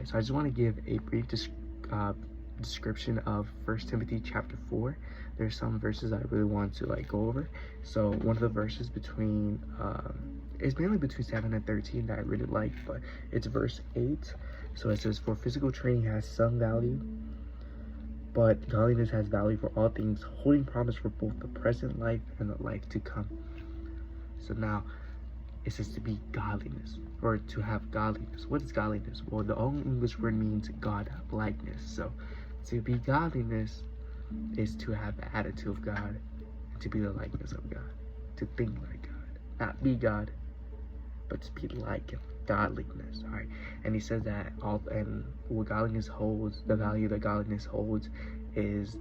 Alright, so I just want to give a brief description of 1 Timothy chapter 4. There's some verses I really want to go over. So one of the verses between it's mainly between 7 and 13 that I really like, but it's verse 8. So it says, for physical training has some value, but godliness has value for all things, holding promise for both the present life and the life to come. So now it says to be godliness, or to have godliness. What is godliness? Well, the old English word means God-likeness. So to be godliness is to have the attitude of God, and to be the likeness of God, to think like God, not be God, but to be like Him, godliness. All right, and he says that and what godliness holds, the value that godliness holds, is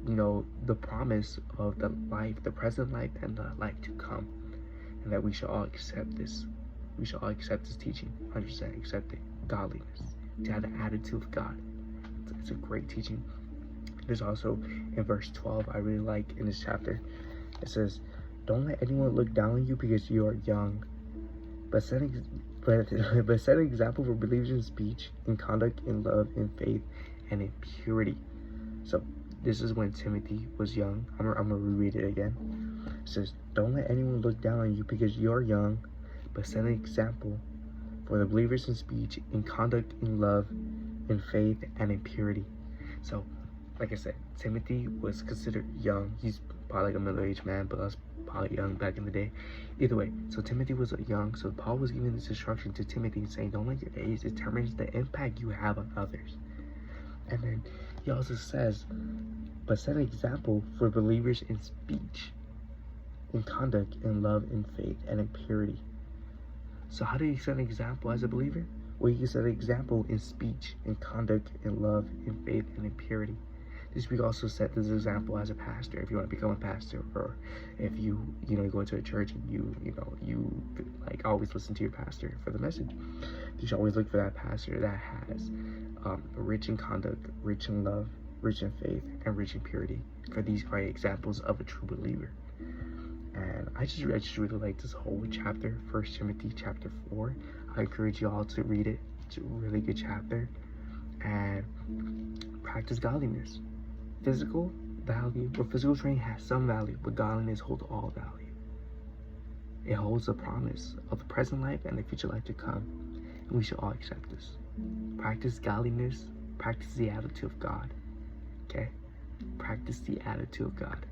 the promise of the life, the present life, and the life to come. And that we should all accept this. We should all accept this teaching. 100% accept it. Godliness. To have the attitude of God. It's a great teaching. There's also in verse 12 I really like in this chapter. It says, don't let anyone look down on you because you are young, but set an example for believers in speech, in conduct, in love, in faith, and in purity. So this is when Timothy was young. I'm gonna reread it again. It says, don't let anyone look down on you because you are young, but set an example for the believers in speech, in conduct, in love, in faith, and in purity. So, like I said, Timothy was considered young. He's probably like a middle-aged man, but us probably young back in the day. Either way, so Timothy was young. So Paul was giving this instruction to Timothy, saying, don't let your age determine the impact you have on others. And then he also says, but set an example for believers in speech, in conduct, in love, in faith, and in purity. So how do you set an example as a believer? Well, you can set an example in speech, in conduct, in love, in faith, and in purity. This week also set this example as a pastor. If you want to become a pastor, or if you go into a church and you always listen to your pastor for the message, you should always look for that pastor that has rich in conduct, rich in love, rich in faith, and rich in purity. For these are examples of a true believer. And I just really like this whole chapter, 1 Timothy chapter 4. I encourage you all to read it. It's a really good chapter. And practice godliness. Physical value, or physical training has some value, but godliness holds all value. It holds the promise of the present life and the future life to come. And we should all accept this. Practice godliness. Practice the attitude of God. Okay? Practice the attitude of God.